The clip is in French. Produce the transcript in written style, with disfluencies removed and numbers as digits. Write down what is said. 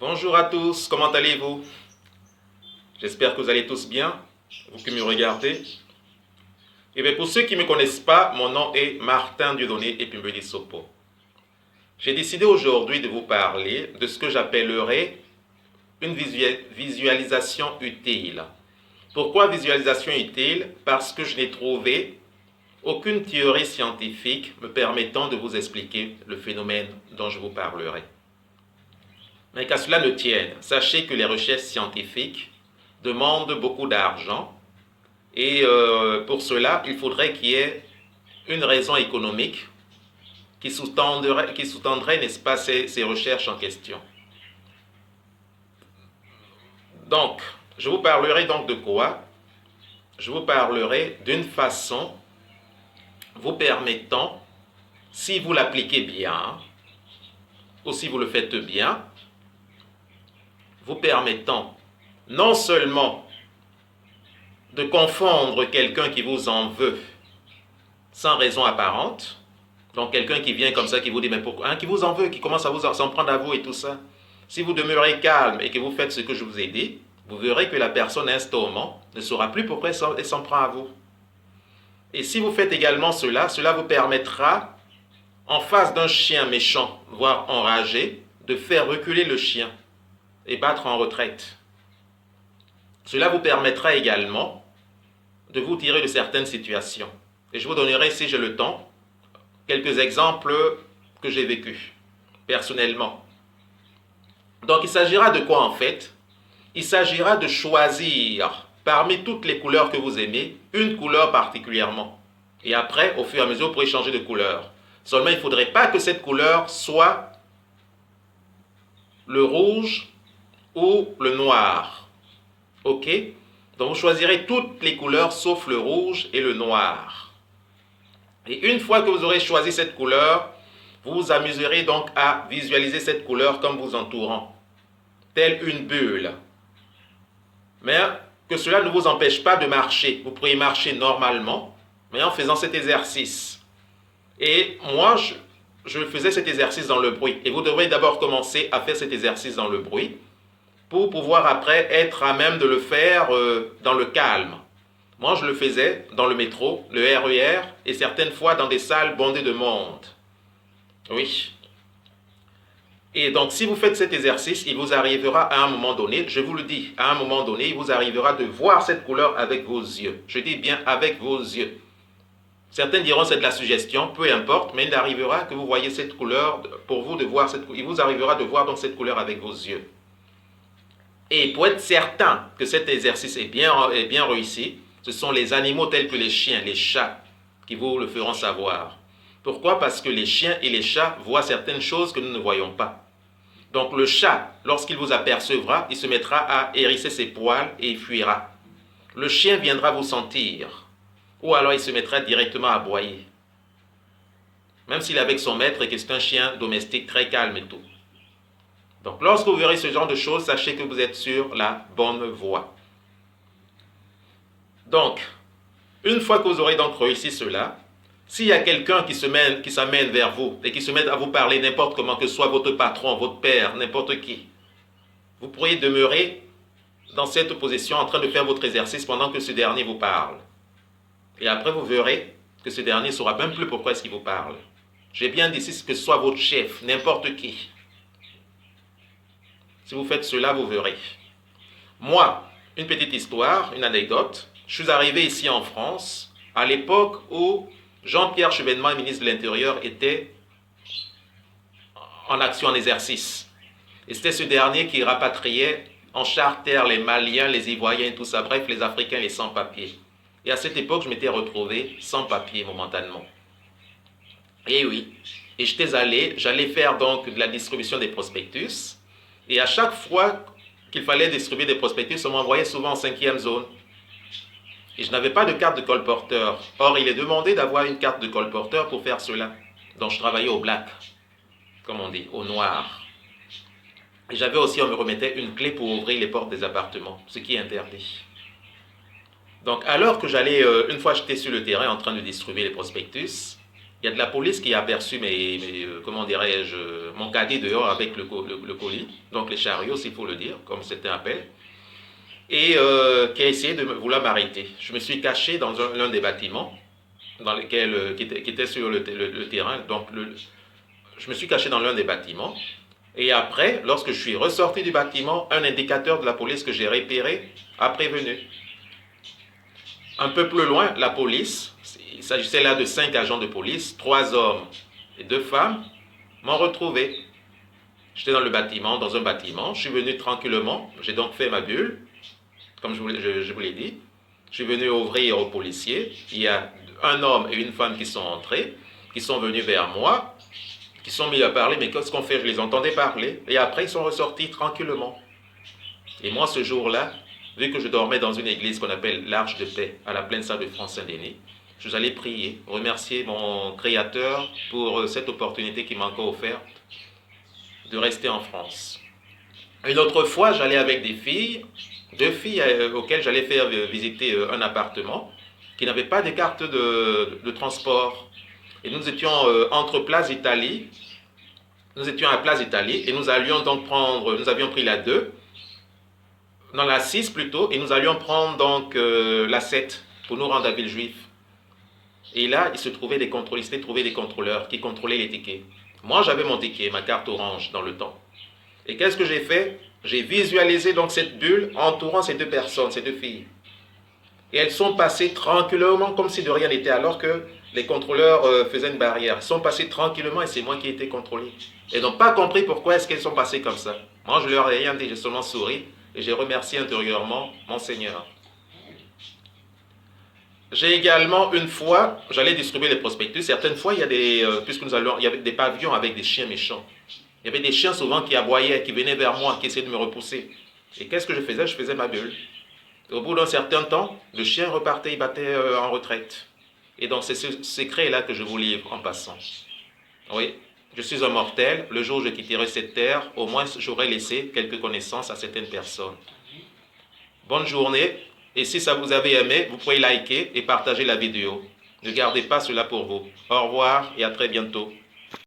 Bonjour à tous, comment allez-vous? J'espère que vous allez tous bien, vous qui me regardez. Et bien pour ceux qui ne me connaissent pas, mon nom est Martin Dieudonné Epimbeli Sopo. J'ai décidé aujourd'hui de vous parler de ce que j'appellerais une visualisation utile. Pourquoi visualisation utile? Parce que je n'ai trouvé aucune théorie scientifique me permettant de vous expliquer le phénomène dont je vous parlerai. Mais qu'à cela ne tienne, sachez que les recherches scientifiques demandent beaucoup d'argent et pour cela, il faudrait qu'il y ait une raison économique qui sous-tendrait, n'est-ce pas, ces recherches en question. Donc, je vous parlerai donc de quoi? Je vous parlerai d'une façon vous permettant, si vous l'appliquez bien, ou si vous le faites bien, vous permettant non seulement de confondre quelqu'un qui vous en veut sans raison apparente, donc quelqu'un qui vient comme ça, qui vous dit, mais pourquoi, hein, qui vous en veut, qui commence à s'en prendre à vous et tout ça. Si vous demeurez calme et que vous faites ce que je vous ai dit, vous verrez que la personne instantanément ne saura plus pourquoi elle s'en prend à vous. Et si vous faites également cela, cela vous permettra, en face d'un chien méchant, voire enragé, de faire reculer le chien et battre en retraite. Cela vous permettra également de vous tirer de certaines situations. Et je vous donnerai, si j'ai le temps, quelques exemples que j'ai vécus personnellement. Donc il s'agira de quoi en fait? Il s'agira de choisir parmi toutes les couleurs que vous aimez, une couleur particulièrement. Et après, au fur et à mesure, vous pourrez changer de couleur. Seulement, il ne faudrait pas que cette couleur soit le rouge ou le noir. Ok? Donc vous choisirez toutes les couleurs sauf le rouge et le noir. Et une fois que vous aurez choisi cette couleur, vous vous amuserez donc à visualiser cette couleur comme vous entourant, telle une bulle. Mais que cela ne vous empêche pas de marcher. Vous pourriez marcher normalement, mais en faisant cet exercice. Et moi, je faisais cet exercice dans le bruit. Et vous devrez d'abord commencer à faire cet exercice dans le bruit pour pouvoir après être à même de le faire dans le calme. Moi, je le faisais dans le métro, le RER, et certaines fois dans des salles bondées de monde. Oui. Et donc, si vous faites cet exercice, il vous arrivera à un moment donné, je vous le dis, à un moment donné, il vous arrivera de voir cette couleur avec vos yeux. Je dis bien avec vos yeux. Certains diront c'est de la suggestion, peu importe, mais il arrivera que vous voyez cette couleur, pour vous de voir cette couleur, il vous arrivera de voir donc cette couleur avec vos yeux. Et pour être certain que cet exercice est bien réussi, ce sont les animaux tels que les chiens, les chats, qui vous le feront savoir. Pourquoi? Parce que les chiens et les chats voient certaines choses que nous ne voyons pas. Donc le chat, lorsqu'il vous apercevra, il se mettra à hérisser ses poils et il fuira. Le chien viendra vous sentir, ou alors il se mettra directement à aboyer. Même s'il est avec son maître et que c'est un chien domestique très calme et tout. Donc lorsque vous verrez ce genre de choses, sachez que vous êtes sur la bonne voie. Donc, une fois que vous aurez donc réussi cela, s'il y a quelqu'un qui s'amène vers vous et qui se met à vous parler n'importe comment, que ce soit votre patron, votre père, n'importe qui, vous pourriez demeurer dans cette position en train de faire votre exercice pendant que ce dernier vous parle. Et après, vous verrez que ce dernier ne saura même plus pourquoi est-ce qu'il vous parle. J'ai bien dit ici que ce soit votre chef, n'importe qui. Si vous faites cela, vous verrez. Moi, une petite histoire, une anecdote. Je suis arrivé ici en France à l'époque où Jean-Pierre Chevènement, ministre de l'Intérieur, était en action, en exercice. Et c'était ce dernier qui rapatriait en charter les Maliens, les Ivoiriens, tout ça, bref, les Africains, les sans-papiers. Et à cette époque, je m'étais retrouvé sans papier momentanément. Et oui, et j'allais faire donc de la distribution des prospectus. Et à chaque fois qu'il fallait distribuer des prospectus, on m'envoyait souvent en 5e zone. Et je n'avais pas de carte de colporteur. Or, il est demandé d'avoir une carte de colporteur pour faire cela. Donc, je travaillais au black, comme on dit, au noir. Et j'avais aussi, on me remettait une clé pour ouvrir les portes des appartements, ce qui est interdit. Donc, alors que j'allais, une fois j'étais sur le terrain en train de distribuer les prospectus, Il y a de la police qui a aperçu comment dirais-je, mon caddie dehors avec le colis, donc les chariots, s'il faut le dire, comme c'était appelé, et qui a essayé de vouloir m'arrêter. Je me suis caché dans l'un des bâtiments dans lesquels, qui était sur le terrain. Donc, je me suis caché dans l'un des bâtiments. Et après, lorsque je suis ressorti du bâtiment, un indicateur de la police que j'ai repéré a prévenu. Un peu plus loin, la police, il s'agissait là de 5 agents de police, 3 hommes et 2 femmes, m'ont retrouvé. J'étais dans un bâtiment, je suis venu tranquillement, j'ai donc fait ma bulle, comme je vous l'ai dit. Je suis venu ouvrir aux policiers. Il y a un homme et une femme qui sont entrés, qui sont venus vers moi, qui sont mis à parler, mais qu'est-ce qu'on fait? Je les entendais parler. Et après, ils sont ressortis tranquillement. Et moi, ce jour-là, vu que je dormais dans une église qu'on appelle l'Arche de Paix, à la pleine salle de France-Saint-Denis, je suis allé prier, remercier mon Créateur pour cette opportunité qui m'a encore offerte de rester en France. Une autre fois, j'allais avec des filles, 2 filles auxquelles j'allais faire visiter un appartement qui n'avait pas de carte de transport. Et nous étions entre Place Italie, nous étions à Place Italie et nous avions pris la 2, dans la 6 plutôt, et nous allions prendre donc la 7 pour nous rendre à Villejuif. Et là, il se trouvait des contrôleurs qui contrôlaient les tickets. Moi, j'avais mon ticket, ma carte orange dans le temps. Et qu'est-ce que j'ai fait? J'ai visualisé donc cette bulle entourant ces 2 personnes, ces 2 filles. Et elles sont passées tranquillement comme si de rien n'était, alors que les contrôleurs faisaient une barrière. Elles sont passées tranquillement et c'est moi qui ai été contrôlé. Elles n'ont pas compris pourquoi est-ce qu'elles sont passées comme ça. Moi, je leur ai rien dit, j'ai seulement souri et j'ai remercié intérieurement mon Seigneur. J'ai également, une fois, j'allais distribuer les prospectus. Certaines fois, il y avait des pavillons avec des chiens méchants. Il y avait des chiens souvent qui aboyaient, qui venaient vers moi, qui essayaient de me repousser. Et qu'est-ce que je faisais? Je faisais ma bulle. Et au bout d'un certain temps, le chien repartait, il battait en retraite. Et donc c'est ce secret-là que je vous livre en passant. Oui, je suis un mortel. Le jour où je quitterai cette terre, au moins j'aurai laissé quelques connaissances à certaines personnes. Bonne journée. Et si ça vous avez aimé, vous pouvez liker et partager la vidéo. Ne gardez pas cela pour vous. Au revoir et à très bientôt.